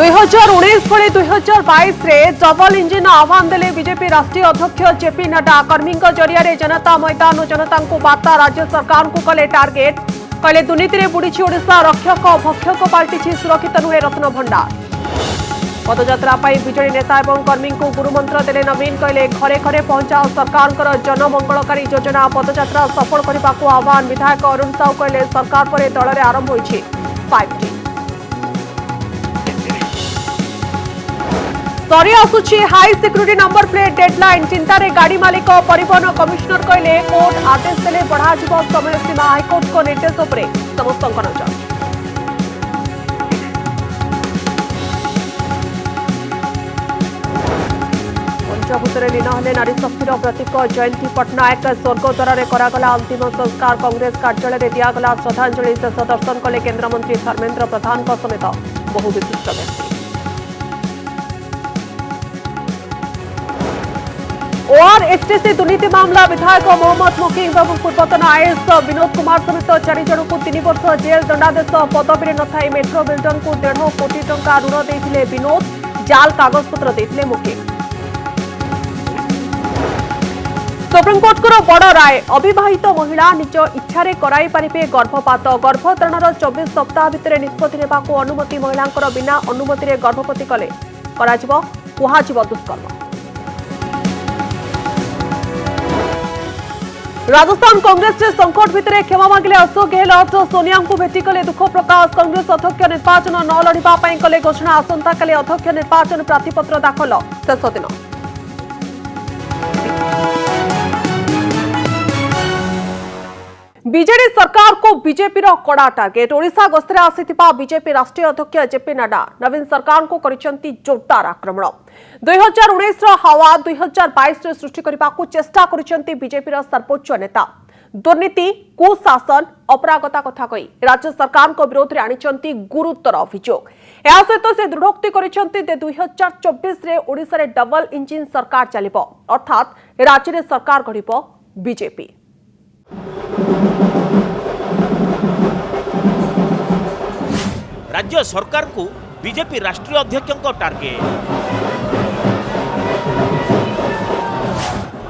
2019 भली 2022 रे double engine आह्वान देले बीजेपी राष्ट्रीय अध्यक्ष जेपी नड्डा। कर्मी जरिया जनता मैदान और जनता को वार्ता। राज्य सरकार को कले टार्गेट। कहले दुर्नीति रे बुड़ी ओडिशा। रक्षक भक्षक पाल्टी सुरक्षित नुहे रत्न भंडार। पदयात्रा विजेडी नेता और कर्मी को गुरुमंत्र देले नवीन। कहले घरे घरे पहुंचाओ सरकार जनमंगलकारी योजना। पदयात्रा सफल करने को आह्वान। विधायक अरुण साहू कहले सरकार पर दल में आरंभ होइछि 5T। सरी आसुछि high security number plate deadline. चिंतार गाड़ी मालिक। परिवहन कमिशनर कहले कोर्ट आदेश देले बढ़ा समय सीमा। हाईकोर्ट को निर्देश उपरे समस्त नजर। पंचभूत लीन हेले नारी शक्तिर प्रतीक जयंती पट्टनायक। स्वर्गद्वार करागला अंतिम संस्कार। कांग्रेस कार्यालय दिगला श्रद्धांजलि। शेष दर्शन कले केन्द्रमंत्री धर्मेन्द्र प्रधान समेत बहु विशिष्ट व्यक्ति। ओआरएचटीसी दुर्नीति मामला। विधायक मोहम्मद मुकीम और पूर्वतन आईएएस विनोद कुमार समेत 4 जन को 3 वर्ष जेल दंडादेश। पदवी न थाई मेट्रो बिल्डर को 1.5 कोटी टंका ऋण देथिले विनोद। जाल कागजपत्र देथिले मुकीम। सुप्रीमकोर्ट को बड़ राय। अविवाहित महिला निज इच्छा कराई पारिबे गर्भपात। गर्भधारण 24 सप्ताह भितर निष्पत्ति नेबाको अनुमति। महिलांकर बिना अनुमति रे गर्भवती कले कराजिबो कुहाजिबो दुष्कर्म। राजस्थान कांग्रेस रे संकट भितर क्षमा मांगले अशोक गहलोत। सोनिया को भेटी कले दुख प्रकाश। कांग्रेस अध्यक्ष निर्वाचन न लड़िबा पई कले घोषणा। आसंता काले अध्यक्ष निर्वाचन प्रार्थीपत्र दाखल शेष दिन। बीजेडी सरकार को बीजेपी कड़ा टार्गेट। ओडिशा गस्तर आसिथिबा बीजेपी राष्ट्रीय अध्यक्ष जेपी नड्डा नवीन सरकार को करिसेंती जोरदार आक्रमण। 2019 हावा 2022 रे सृष्टि करने को चेष्टा करिसेंती बीजेपी सर्वोच्च नेता। दुर्नीति कुशासन अपरागता कथा कही राज्य सरकार को विरोध में आनिचंती गुरुतर अभियोग। या सहित से दृढ़ोक्ति करिसेंती 2024 रे ओडिशा रे डबल इंजिन सरकार चलिबो। अर्थात राज्य रे सरकार गढ़िबो बीजेपी। राज्य सरकार को बीजेपी राष्ट्रीय अध्यक्ष टार्गेट।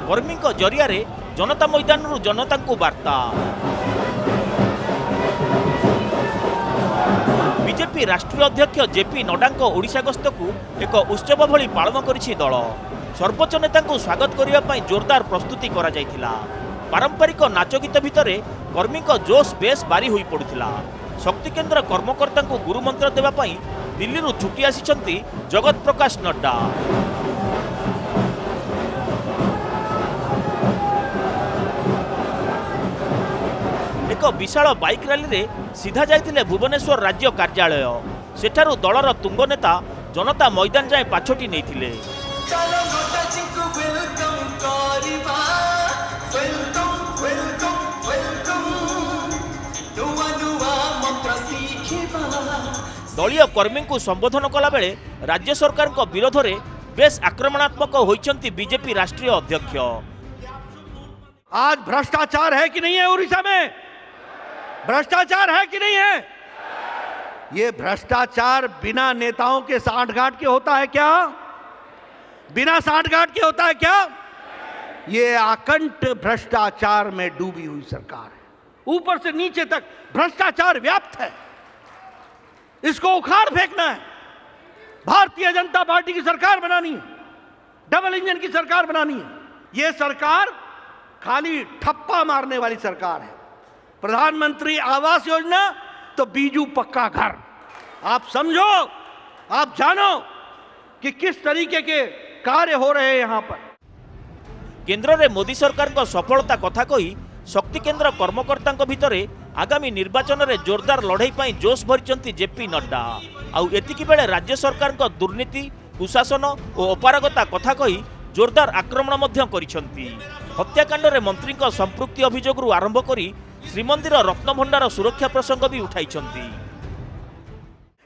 कर्मी जरिया जनता मैदान जनता को वार्ता। बीजेपी राष्ट्रीय अध्यक्ष जेपी नड्डा ओडिशा गस्त को एक उत्सव भली पालन करिछि दल। सर्वोच्च नेता को स्वागत करने जोरदार प्रस्तुति करा जायथिला। पारंपरिक नाच गीत भितर कर्मी जोश बेस बारी होई पड़ुथिला। शक्ति केन्द्र कर्मकर्ता को गुरुमंत्र देवा पई दिल्ली रू छुट्टी आसिछंती जगत प्रकाश नड्डा। एक विशाल बाइक रैली रे सीधा जाइथिले भुवनेश्वर राज्य कार्यालय। सेठारु दलर तुंग नेता जनता मैदान जाए पाछोटी नैथिले। दलीय कर्मी को संबोधन कला बेले राज्य सरकार को विरोध में बेस आक्रमणात्मक होइछंती बीजेपी राष्ट्रीय अध्यक्ष। आज भ्रष्टाचार है कि नहीं है उड़ीसा में? भ्रष्टाचार है कि नहीं है? ये भ्रष्टाचार बिना नेताओं के सांठगांठ के होता है क्या? बिना सांठगांठ के होता है क्या? ये आकंठ भ्रष्टाचार में डूबी हुई सरकार है। ऊपर से नीचे तक भ्रष्टाचार व्याप्त है। इसको उखाड़ फेंकना है। भारतीय जनता पार्टी की सरकार बनानी है। डबल इंजन की सरकार बनानी है। यह सरकार खाली ठप्पा मारने वाली सरकार है। प्रधानमंत्री आवास योजना तो बीजू पक्का घर। आप समझो, आप जानो कि किस तरीके के कार्य हो रहे हैं यहां पर। केंद्र में मोदी सरकार को सफलता कथा कही शक्ति केन्द्र कर्मकर्ता भितर आगामी निर्वाचन में जोरदार लड़ाई पाई जोश भरी जेपी नड्डा। आउ एतिकी बेले राज्य सरकार को दुर्नीति कुशासन और अपारगता कथा कही जोरदार आक्रमण मध्य करिसेंती। हत्याकांड रे मंत्री को संपृक्ति अभियोग आरंभ करी श्रीमंदिर रत्न भंडार सुरक्षा प्रसंग भी उठाइछंती।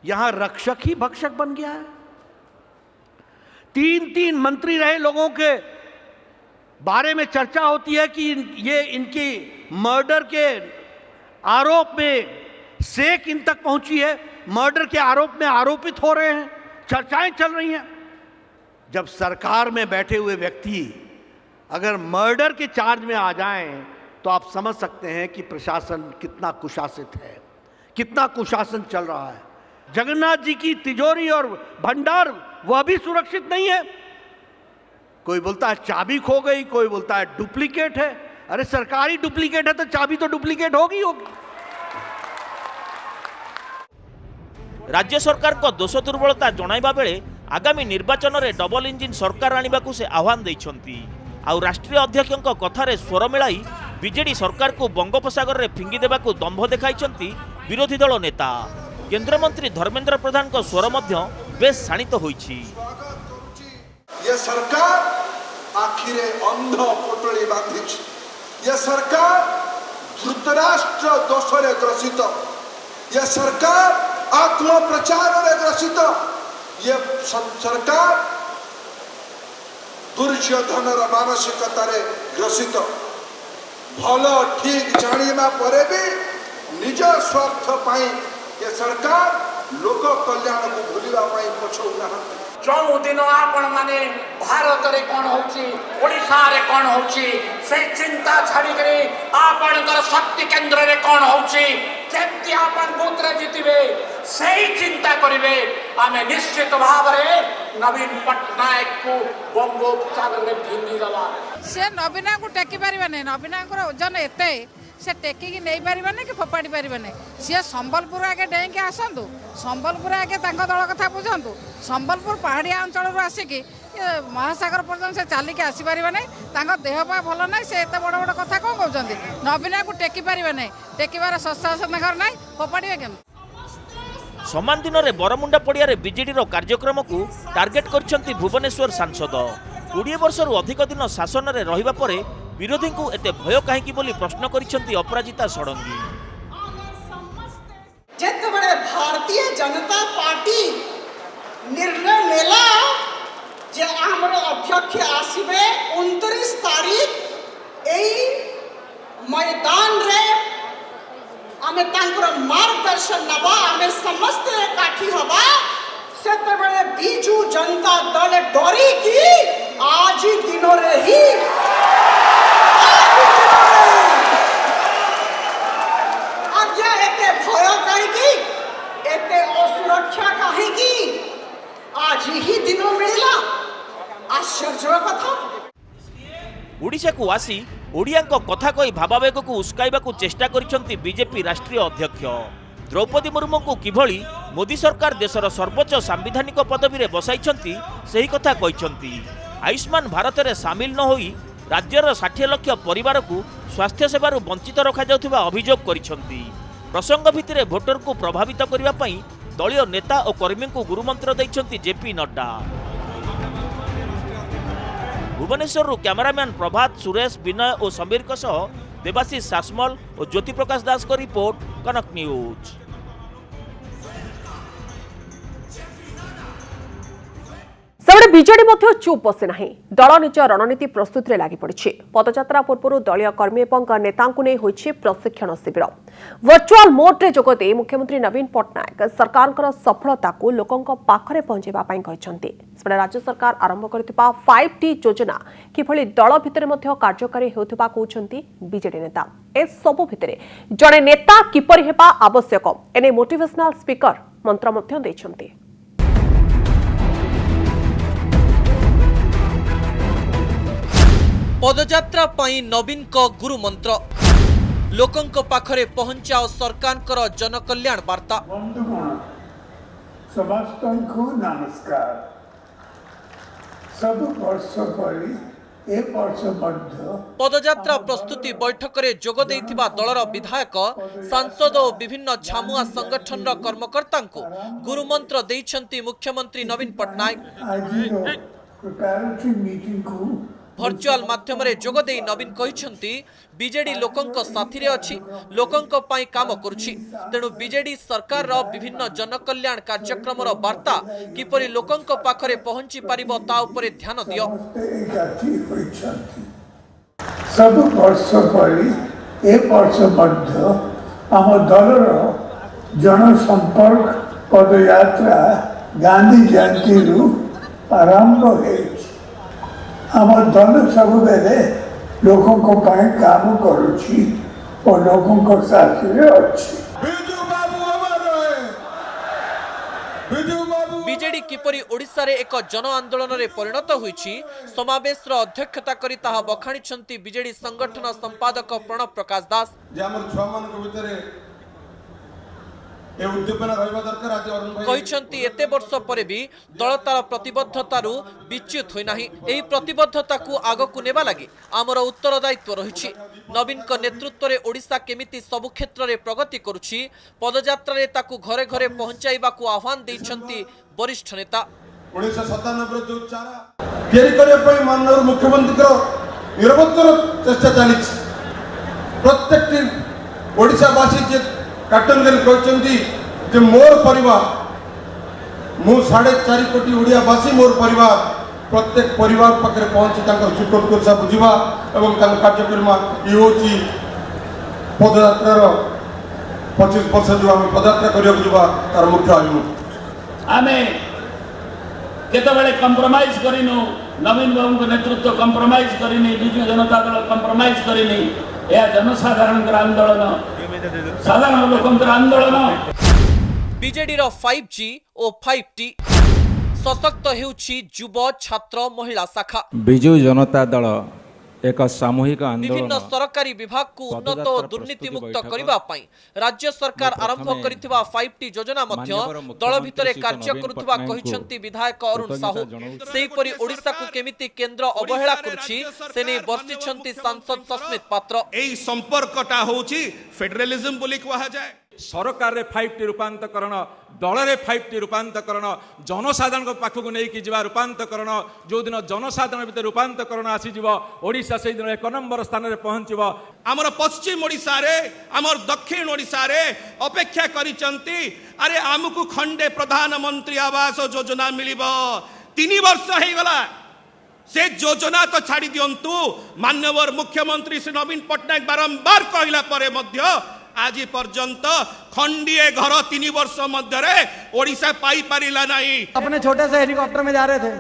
यहां रक्षक ही भक्षक बन गया है। 3 मंत्री रहे लोगों के बारे में चर्चा होती है कि ये इनकी मर्डर के आरोप में सेक इन तक पहुंची है, मर्डर के आरोप में आरोपित हो रहे हैं। चर्चाएं चल रही हैं। जब सरकार में बैठे हुए व्यक्ति अगर मर्डर के चार्ज में आ जाएं तो आप समझ सकते हैं कि प्रशासन कितना कुशासित है, कितना कुशासन चल रहा है। जगन्नाथ जी की तिजोरी और भंडार वह भी सुरक्षित नहीं है। कोई बोलता है चाबी खो गई, कोई बोलता है डुप्लीकेट है। अरे सरकारी डुप्लीकेट है तो चाबी तो डुप्लीकेट होगी। राज्य सरकार को दोष दुर्बलता जणाइबा बेले आगामी निर्वाचन में डबल इंजिन सरकार आने को से आह्वान देइछंती। आउ राष्ट्रीय अध्यक्षों कथार स्वर मिलाई बीजेडी सरकार को बंगोपसागर में फिंगी देवाकू दंभ देखाइछंती विरोधी दल नेता। केंद्र मंत्री धर्मेंद्र प्रधान को स्वर मध्य बेस शाणित होइछि। ये सरकार आखिर अंध पोटली बांधी, ये सरकार धृतराष्ट्र दोषरे ग्रसित, ये सरकार आत्म प्रचार ग्रसित, ये सरकार दुर्योधन मानसिकतार ग्रसित। भल ठीक जाना पर भी निज स्वार्थ पाई ये सरकार लोक कल्याण को भूलवा पछौना। जो दिन आपण माने भारत रे कौन होची, ओडिशा रे कौन होची, से चिंता छाड़ी करे आपण शक्ति केंद्र रे कौन होची, केमती आपण बूथ रे जितिबे सही चिंता करिवे। आमे निश्चित भाव रे नवीन पटनायक को बंगोपसागर रे फिंगी दला। से नवीना को टेकी पारिबाने, नवीना को ओजन एते से टेकी नहीं पारिबाने कि फोपाड़ी पारिबाने। सी संबलपुर आगे डेंके आसतु, संबलपुर आगे दल कथा बुझंतु। संबलपुर पहाड़िया अंचल आसिकी महासागर पर्यटन से चलिकी आसीपारे देह पा भल ना, से एत बड़ बड़ कथा कौन कहते। नवीना को टेकी पारे ना, टेकबार शस्त्र घर ना, फोपाड़े केम। समान दिन में बरमुंडा पड़िया बीजेडी कार्यक्रम को टार्गेट कर भुवनेश्वर सांसद। 20 वर्ष अधिक दिन शासन में रहिबा परे विरोधी को एते भय कहीं बोली प्रश्न करिसेंती अपराजिता षडंगी। जेतबेले भारतीय जनता पार्टी निर्णय नेला जे हमर अध्यक्ष आसीबे 29 तारीख एई मैदान रे आमे तांकर मार्गदर्शन नबा, आमे समस्त एकाठी हबा। सेतबेले बीजू जनता दल डरी की आज दिन रे ही असुरक्षा कहीं आज ही दिनों मिला। आश्चर्य कथा। ओडिशा को आसी ओडिया कथा कही भावावेग को उस्काइबा को चेष्टा करिसेंती बीजेपी राष्ट्रीय अध्यक्ष। द्रौपदी मुर्मू को किभली मोदी सरकार देशर सर्वोच्च सांविधानिक पदवी रे बसाइछंती सही कथा कहिसेंती। आयुष्मान भारत रे सामिल न होई राज्यर 60 लाख परिवार को स्वास्थ्य सेवारू वंचित रखा जाउथिबा अभियोग करिसेंती। प्रसंग भित्तिरे भोटर को प्रभावित करने पई दलीय नेता और कर्मी को गुरुमंत्र देइछंती जेपी नड्डा। भुवनेश्वर कैमरामैन प्रभात सुरेश विनय और समीर देवाशीष सासमल और ज्योति प्रकाश दास को report, Kanak news. Sebade BJD मध्य चुप बसे नहीं। दल निज रणनीति प्रस्तुत रे लागि पड़िछि। पदयात्रा पूर्व दलीय कर्मी और नेता नहीं होइछि प्रशिक्षण शिविर। वर्चुअल मोड रे जोगदे मुख्यमंत्री नवीन पटनायक सरकार सफलता को लोकों पाखरे पहुंचेबा पई कहिसंती। सेबड़े राज्य सरकार आरंभ करथिबा 5T योजना किभली दल भितरे मध्य कार्यकारी हेउथिबा कहउछंती बीजेडी नेता। ए सबु भितरे जणे नेता किपरि हेबा आवश्यक एने मोटिवेशनल स्पीकर मंत्र मध्य दैछंती। पदयात्रा पई नवीन को गुरु मंत्र, लोकंक पाखरे पहुंचाओ सरकार जनकल्याण वार्ता। समस्त को नमस्कार। सब वर्ष परी ए वर्ष मध्य पदयात्रा प्रस्तुति बैठक रे जोग देइथिबा दलर विधायक, सांसद और विभिन्न छामुआ संगठन कर्मकर्ता को गुरु मंत्र देइछंती मुख्यमंत्री नवीन पटनायक। भर्चुआल माध्यम रे जोग देई नवीन कहिसंती बीजेडी लोकंक साथी रे अछि, लोकंक पई काम करूछि। तेणु बीजेडी सरकार रो विभिन्न जनकल्याण कार्यक्रम रो वार्ता किपरि लोकंक पाखरे पहुंची पारिबो ता उपरे ध्यान दियो। सब वर्ष परी ए वर्ष मध्य आम दलर जनसंपर्क पदयात्रा गांधी जयंती आरंभ है आम दल सब बेले लोकों को पाए काम करुची और लोकों को साथ में अच्छी बीजेडी किपरि ओडिशा रे एक जन आंदोलन रे परिणत होईछि समावेश रो अध्यक्षता करी ताहा बखाणिछंती बीजेडी संगठन संपादक प्रणव प्रकाश दास जे हमर छुआ मान को भितरे ए उद्दीपना रहबा दरकार आज अरुण भाई कहिछंती एते वर्ष परे भी दल तार प्रतिबद्धतारू विच्युत होई नाही एही प्रतिबद्धताकू आगकू नेबा लागि आमर उत्तरदायित्व रहिछि नवीन को नेतृत्व रे ओडिशा केमिति सब क्षेत्र रे प्रगति करूछि पदयात्रा रे ताकू घरे घरे पहुंचाइबाकू आह्वान दैछंती वरिष्ठ नेता 1997 जो चारा केरी करे पई माननीय मुख्यमंत्री को निरवतर चेष्टा चलिछि प्रत्येक ओडिशावासी जे काटनगल कहते जे मोर परिवार मु 4.5 कोटी ओडियावासी मोर परिवार प्रत्येक परिवार पाखे पहुंची सुख दुर्दशा बुझा और कार्यक्रम ये हूँ पदयात्रार 25 वर्ष जो आम पदयात्रा करवा तार मुख्य अभिमुख आम केतबेले कंप्रोमाइज करिनु नवीन बाबू को नेतृत्व कंप्रोमाइज करिनी विजु जनता दल कंप्रोमाइज करिनी या जनसाधारण आंदोलन साधारण लोकंर आंदोलन बीजेडी रो 5G और 5T सशक्त हेउछि युव छात्र महिला शाखा बिजु जनता दल एक सामूहिक आंदोलन विभिन्न सरकारी विभाग को उन्नत और दुर्नीति मुक्त करिबा पई राज्य सरकार आरंभ करिथिबा 5T योजना मध्य दल भितरे कार्य करुथिबा कहिसंती विधायक अरुण साहू सेही परि ओडिसा को केमिति केंद्र अवहेला करूछि सेने बर्तिछंती सांसद सस्मित पात्र एई संपर्कटा होछि फेडरलिज्म बोली कहा जाय सरकार रे 5T रूपांतरण दल रे 5T रूपांतरण जनसाधारण पाखक नहीं कि रूपांतरण जो दिन जनसाधारण भितर रूपांतरण आसीज ओडिशा से दिन 1 नंबर स्थान रे पहुंचब आमर पश्चिम ओडिशा रे आमर दक्षिण ओडिशा रे अपेक्षा करिसंती अरे आमको खंडे प्रधानमंत्री आवास योजना मिलिबो 3 वर्ष हे गला से योजना तो छाड़ी दियंतु माननीय मुख्यमंत्री श्री नवीन पटनायक बारंबार कहला परे मध्य आज पर्यंत खंडीय घर 3 वर्ष मध्य ओडिशा पाई पारिला नहीं। अपने छोटे से हेलीकॉप्टर में जा रहे थे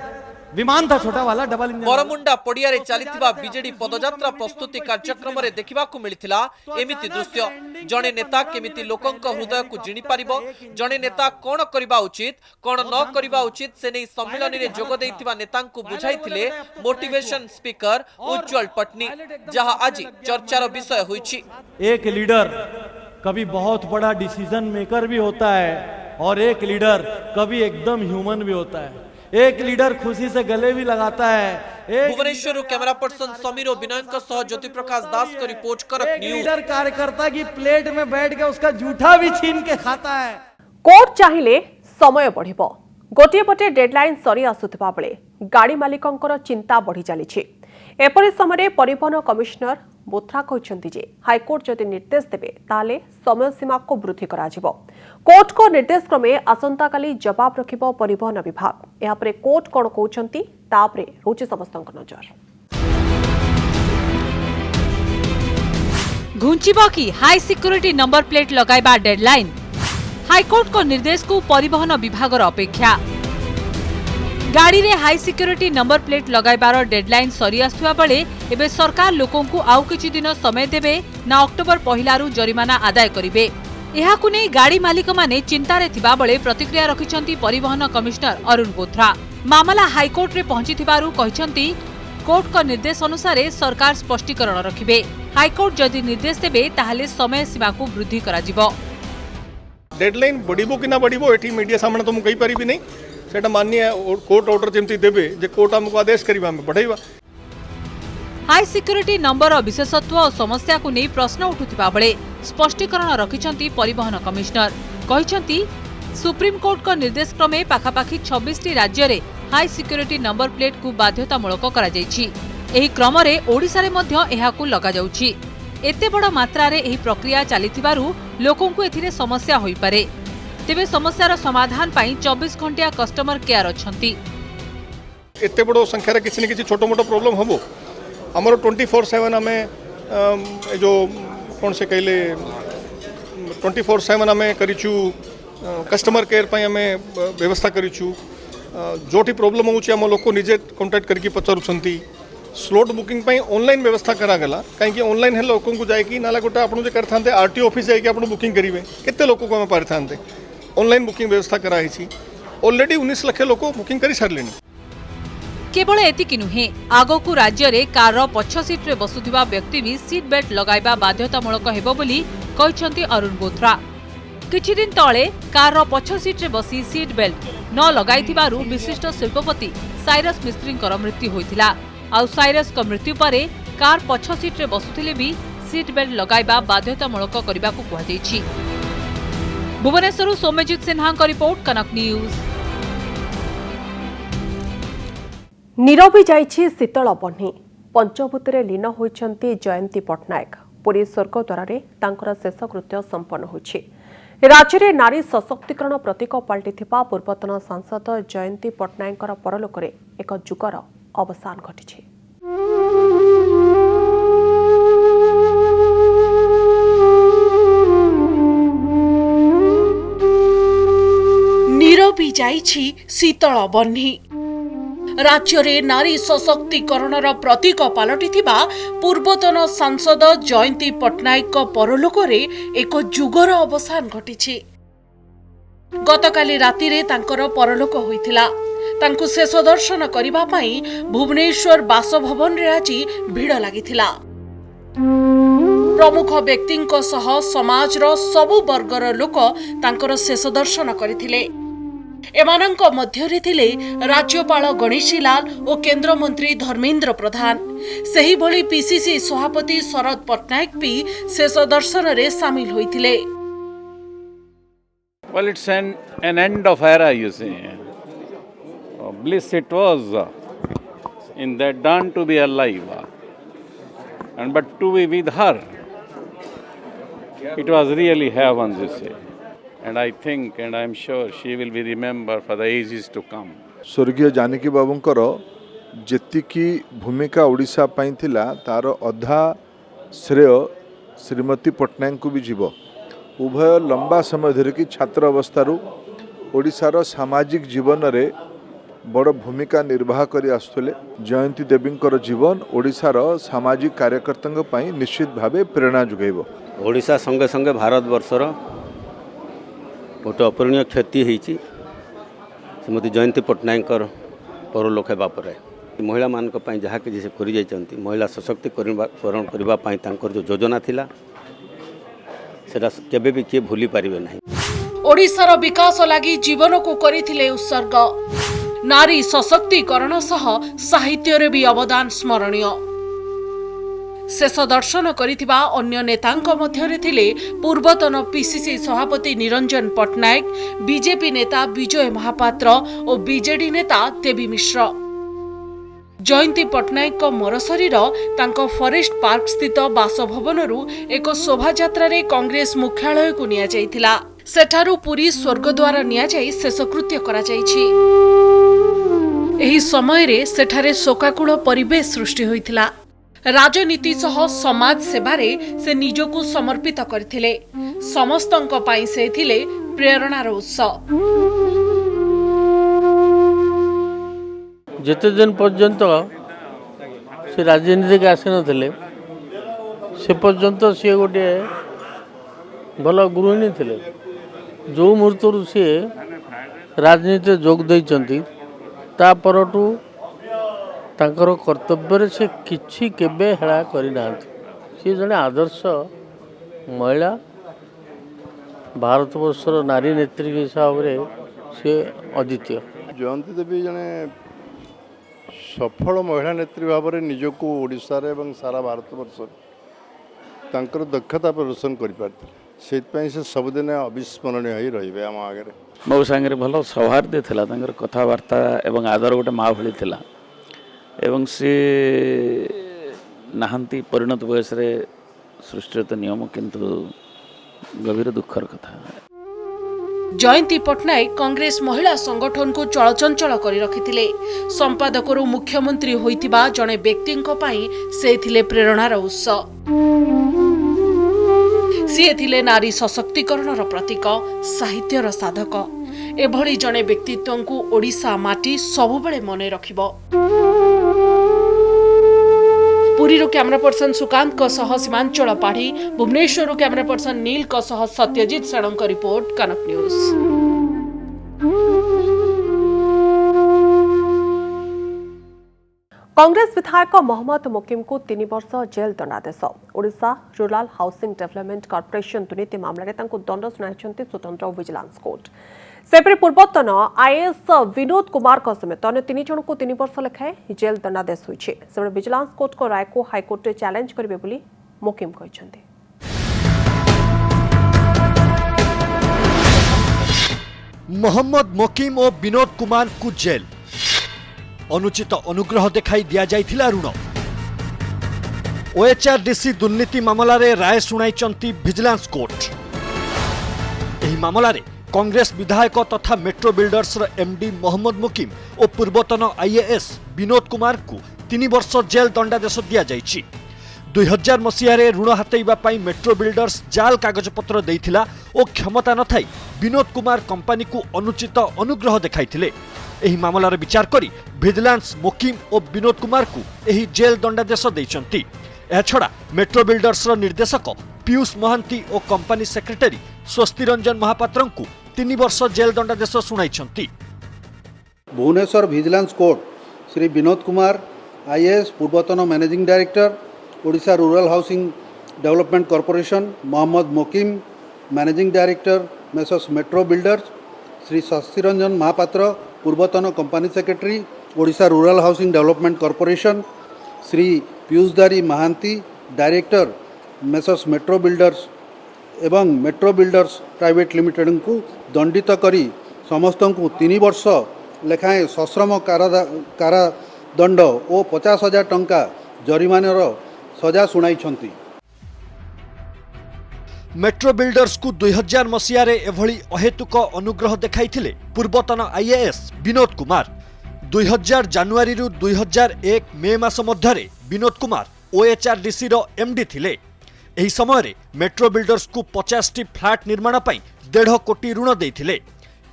विमान था छोटा वाला डबल इंजन बरमुंडा पड़िया रे चलीथिबा बीजेडी पदयात्रा प्रस्तुति कार्यक्रम रे देखिबा को मिलिथिला एमिति दृश्य जणे नेता केमिति लोकंक हृदय को जिणी पारिबो जणे नेता कोन करिबा उचित कोन न करिबा उचित से नै सम्मेलन रे जोग दैथिबा नेतांकु बुझाइथिले मोटिवेशन स्पीकर उज्जवल पटनी जहां आज चर्चार विषय होईछि एक लीडर कभी बहुत बड़ा डिसीजन मेकर भी होता है और एक लीडर कभी एकदम ह्यूमन भी होता है एक लीडर खुशी से गले भी लगाता है भुवनेश्वर कैमरा पर्सन समीर और विनयन का सह ज्योति प्रकाश दास का रिपोर्ट करक न्यूज लीडर कार्यकर्ता की प्लेट में बैठ के उसका जूठा भी छीन के खाता है कोर्ट चाहिए समय बढ़िबो गोटे पटे डेडलाइन सरी आसुथिबा बेले गाड़ी मालिकंकर चिंता बढ़ी चली एपरि समय परिवहन कमिशनर बोथ्रा कहते जे हाईकोर्ट जदि निर्देश देबे ताले समय सीमा को वृद्धि करा जिवो कोर्ट को निर्देश क्रमे आसंता काली जवाब रखिबो परिवहन विभाग यहाँ पर कोर्ट कौन कहउछंती तापरे रोचे समस्तक नजर घुंचिबो की हाई सिक्योरिटी नंबर प्लेट लगाइबा डेडलाइन हाईकोर्ट को निर्देश को परिवहन विभाग अपेक्षा गाड़ी रे हाई सिक्योरिटी नंबर प्लेट लगाइबार डेडलाइन सरी आसुवा बेले एबे सरकार लोकों को आउ किछि दिन समय देबे ना अक्टोबर पहिलारू जरिमाना आदाय करिवे एहाकु नै गाड़ी मालिक माने चिंता रे थिबा बेले प्रतिक्रिया रखिछंती परिवहन कमिश्नर अरुण बोथ्रा मामला हाईकोर्ट रे पहुंचीथिबारू कहिछंती कोर्ट को निर्देश अनुसार सरकार स्पष्टीकरण रखिबे हाईकोर्ट जदि निर्देश देबे ताहाले समय सीमा को वृद्धि करा जिवो डेडलाइन बढ़िबो कि ना बढ़िबो एठी मीडिया सामने तो मु कहि परिबि नै सेटा माननीय कोर्ट ऑर्डर जेमती देबे जे कोर्ट हमको आदेश करिबा हम बढ़ाइबा हाई सिक्योरिटी नंबर विशेषत्व और समस्या को नहीं प्रश्न उठुथिबा बेले स्पष्टीकरण रखिछंती परिवहन कमिश्नर कहिछंती सुप्रीम कोर्ट को निर्देश क्रमे पाखापाखी 26 राज्य रे हाई सिक्योरिटी नंबर प्लेट को बाध्यतामूलक करा जायछि एही क्रम रे ओडिसा रे मध्य एहाकू लगा जाउछि एते बड़ मात्रा रे एही प्रक्रिया चलिथिबारू लोकों को एथिरे समस्या होई पारे तेबे समस्यार समाधान पाई 24 घंटिया कस्टमर केयर अछंती एते बड़ो संख्या रे किछि न किछि छोटो मोटो प्रॉब्लम हबो हमरो 24/7 हमें जो कौन से कहले 24/7 हमें करिछु कस्टमर केयर पर आम व्यवस्था करूँ जो प्रोब्लेम होम लोक निजे कंटाक्ट करके पचारूँ स्लॉट बुकिंग ऑनलाइन व्यवस्था करागला कहीं ऑनलाइन है लोक जाकि ना गोटे आप करते आरटीओ ऑफिस जाकि आप बुकिंग करेंगे केते लोक को आम पारि था ऑनलाइन बुकिंग व्यवस्था कराई ऑलरेडी 19 लाख लोक बुकिंग कर सारे। केवल एतिकी नुहे आगकू राज्य रे कार पछ सीट रे बसुथिबा व्यक्ति भी सीट बेल्ट लगाइबा बाध्यतामूलक हेबो बोली कहिसंती अरुण बोथरा। किछि दिन तळे कार पछ सीट रे बसी सीट बेल्ट न लगाइथिबारु विशिष्ट शिल्पपति साइरस मिस्त्रींकर मृत्यु होइथिला। आउ साइरस को मृत्यु परे कार पछ सीट रे बसुथिले भी सीट बेल्ट लगाइबा बाध्यतामूलक करिबाकू कुहाଯାଇଛି। भुवनेश्वर सौम्यजित सिन्हा का रिपोर्ट कनक न्यूज। नीरवी जाइछि शीतल बन्ही पंचभूतरे लीन होइछन्ति जयंती पट्टनायक। पुरी स्वर्गद्वारे तांकर शेषकृत्य संपन्न होइछि। राज्य में नारी सशक्तिकरण प्रतीक पलटिथिबा पूर्वतन सांसद जयंती पट्टनायकर परलोकरे एक जुगर अवसान घटिछि। नीरवी जाइछि शीतल बन्ही राज्य रे नारी सशक्तिकरणर प्रतीक पलटिथिबा पूर्वतन सांसद जयंती पट्टनायक परलोकरे एक जुगर अवसान घटिछि। गतकाली राति रे तांकर परलोक होइथिला। तांकु शेष दर्शन करिबा पई भुवनेश्वर बासभवन रे आज भीड़ लागिथिला। प्रमुख व्यक्तिंक सह समाजर सबु वर्गर लोक तांकर शेष दर्शन करथिले। एमानंक मध्यरे थिले राज्यपाल गणेशी लाल और केंद्र मंत्री धर्मेंद्र प्रधान। सही भली पीसीसी सभापति शरद पट्टनायक भी शेष दर्शन रे शामिल होइथिले। Well, it's an end of era, you see. Bliss it was in that dawn to be alive, and but to be with her, it was really heaven, you see. And I think and I am sure she will be remembered for the ages to come. स्वर्गीय जानकी बाबूंकर जेतिकी भूमिका ओडिशा पाई थिला तार अधा श्रेय श्रीमती पट्टनायक को भी जीव। उभय लंबा समय धरिकी छात्र अवस्थारू ओडिशार सामाजिक जीवन रे बड़ भूमिका निर्वाह करी आसुले। जयंती देवींकर जीवन ओडिशार सामाजिक कार्यकर्तांक पई निश्चित भावे प्रेरणा जुगाइबो। ओडिशा संगे संगे भारत वर्षर गोटे अपूरणीय क्षति होती श्रीमती जयंती पट्टनायक परलोक हेबा परे महिला मानक पई जहा कि से करि जाइचंती महिला सशक्तिकरण करने जो योजना थिला सेटा केबे भी किए भूली पारिबे नहीं। ओडिशार विकास लागि जीवन को करिथिले उत्सर्ग। नारी सशक्तिकरण सह साहित्य रे भी अवदान स्मरणीय। शेष दर्शन करिथिबा अन्य नेतांक मध्यरे थिले पूर्वतन पीसीसी सभापति निरंजन पट्टनायक, बीजेपी नेता विजय महापात्र और बीजेडी नेता देवी मिश्र। जयंती पट्टनायक मरशरीर तांको फॉरेस्ट पार्क स्थित बासभवनरू एक शोभायात्रा रे कांग्रेस मुख्यालय को निया जाइथिला। सेठारू पुरी स्वर्गद्वार निया जाई शेषकृत्य करा जाइछि। एही समय रे सेठारे शोकाकुल परिवेश सृष्टि होइथिला। राजनीति सह समाज सेवारे से निजको समर्पित करथिले। समस्तंक पाई से थिले प्रेरणार उत्स। जेते दिन पर्यंत से राजनीति आसी नथिले से पर्यंत सी गोटे भल गृहिणी थिले। जो मुहूर्त सी राजनीति जोग दैचंती ता परटू तांकर कर्तव्य से किछि केबे हेळा करि नांती। सी जने आदर्श महिला भारतवर्षर नारी नेत्री हिसाब रे से अद्वितीय। जयंती देवी जने सफल महिला नेत्री भाव में निजको ओडिशा रे एवं सारा भारतवर्ष तांकर दक्षता प्रदर्शन करि पारथिले। सेतपई से सबदिन अविस्मरणीय होई रहिबे हम आगे। मो संगे भल सौहार्द थिला तांकर कथावार्ता एवं आदर गोटे माँ भली थिला एवं से नहांती परिणत बयस रे सृष्टित नियम किंतु गभीर दुखर कथा। जयंती पट्टनायक कांग्रेस महिला संगठन को चलचंचल करी रखिथिले। संपादकरू मुख्यमंत्री होइतिबा जणे व्यक्तिंक पई से थिले प्रेरणार उत्स। सीए थिले नारी सशक्तिकरणर प्रतीक साहित्यर साधक एभली जणे व्यक्तित्व को ओडिशा माटी सबुबेले मने रखिबो। Puri camera person Sukant Simanchal Padhi Bhubaneswar camera person Neel Satyajit सेणों रिपोर्ट कनक न्यूज। कांग्रेस विधायक मोहम्मद मोकिम को 3 वर्ष जेल दंडादेश। Odisha Rural Housing Development Corporation दुर्नीति मामले में दंड शुणाई स्वतंत्र विजिलेंस कोर्ट। सेपरी पूर्वतन आईएएस विनोद कुमार समेत अन्य 3 जन को 3 वर्ष लेखाएं जेल दंडादेश होइछे। से विजिलेंस कोर्ट को राय को हाईकोर्ट चैलेंज करेंगे बोली मोकिम कहते। मोहम्मद मोकिम और विनोद कुमार को जेल। अनुचित अनुग्रह देखाई दिया जाइथिला ऋण। ओएचआरडीसी दुर्नीति मामला रे राय सुनाई विजिलेंस कोर्ट। एही मामला रे कांग्रेस विधायक तथा metro builders MD Mohammad Mokim और पूर्वतन आईएएस विनोद कुमार को 3 वर्ष जेल दंडादेश दिया जाइछि। 2000 मसीह ऋण हातेइबा पई मेट्रो बिल्डर्स जाल कागजपत्र देइथिला और क्षमता न थाई विनोद कुमार कंपनी को अनुचित अनुग्रह देखाइथिले। एही मामलार विचार करी विजिलेंस मोकिम और विनोद कुमार को एही जेल दंडादेश दैछंती। एछड़ा मेट्रो बिल्डर्स निर्देशक पीयूष महांती और कंपनी सेक्रेटरी स्वस्ति रंजन महापात्र को 3 वर्ष जेल दंडादेश सुनाई। Bhubaneswar vigilance court Shri Vinod Kumar IAS पूर्वतन managing director Odisha Rural Housing Development Corporation Mohammad Mokim managing director messrs Metro Builders Shri Swasti Ranjan Mahapatra पूर्वतन company secretary Odisha Rural Housing Development Corporation Shri Piyushdhari Mahanti director messrs Metro Builders एवं मेट्रो बिल्डर्स प्राइवेट लिमिटेड को दंडित करी समस्त को 3 वर्ष लेखाएं सश्रम कारादंड और 50,000 टंका जरिमानार सजा सुनाई। मेट्रो बिल्डर्स को 2000 मसीह एभली अहेतुक अनुग्रह देखाइथिले पूर्वतन आईएएस विनोद कुमार। 2000 जनवरी 2001 मे मास मध्यरे विनोद कुमार ओएचआरडीसी रो एमडी थिले। एही समय मेट्रो बिल्डर्स को 50टी फ्लैट निर्माण पई 1.5 कोटी ऋण देइथिले।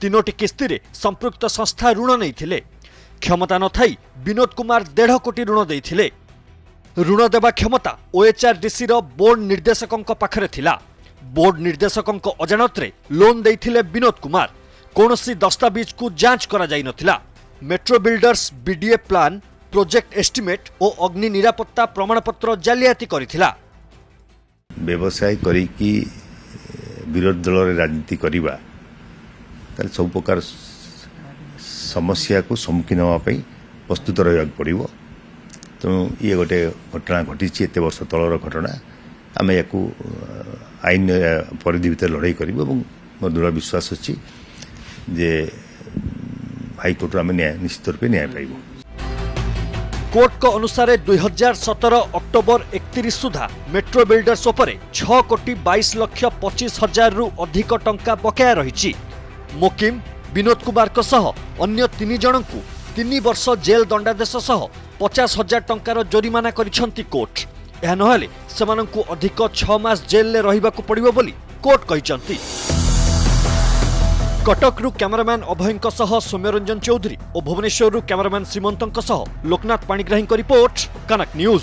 3टी किस्ती रे संपृक्त संस्था ऋण नैथिले। क्षमता न थाई विनोद कुमार 1.5 कोटी ऋण देइथिले। ऋण देवा क्षमता ओएचआरडीसी रो बोर्ड निर्देशकंक पाखरे थिला। बोर्ड निर्देशकंक अजानतरे लोन देइथिले विनोद कुमार। कोनोसी दस्तावेज को जांच करा जाई नथिला। Metro Builders BDA plan project estimate और अग्नि निरापत्ता प्रमाणपत्र जालियाती करिथिला। व्यवसाय करी विरोध दल राजनीति करवा सब प्रकार समस्या को सम्मुखीन होगापी प्रस्तुत रहा पड़ो। तेणु ये गोटे घटना घटी एत वर्ष तलर घटना आम या आईन परिधि भर लड़ाई करूँ। मोर दृढ़ विश्वास अच्छी जे हाईकोर्ट आम निश्चित रूप न्याय पाइबू। कोर्ट को अनुसार 2017 अक्टोबर 31 सुधा मेट्रो बिल्डर्स उपरे 6 कोटी 22 लक्ष 25 हजार रु अधिक टंका बकाया रही। मोकिम विनोद कुमार को सह अन्य 3 जन को 3 वर्ष जेल दंडादेश सह 50,000 टंकार जरिमाना करिसेंती कोर्ट। यह नहले सेमानंकु अधिक 6 मास जेल ले रहिबाकु पड़िबो बोली कोर्ट कहिसेंती। कटकरू कैमरामैन अभयंक सह सौम्यरंजन चौधरी और भुवनेश्वररू कैमरामैन श्रीमंतंक सह लोकनाथ पाणिग्राही रिपोर्ट कनक न्यूज।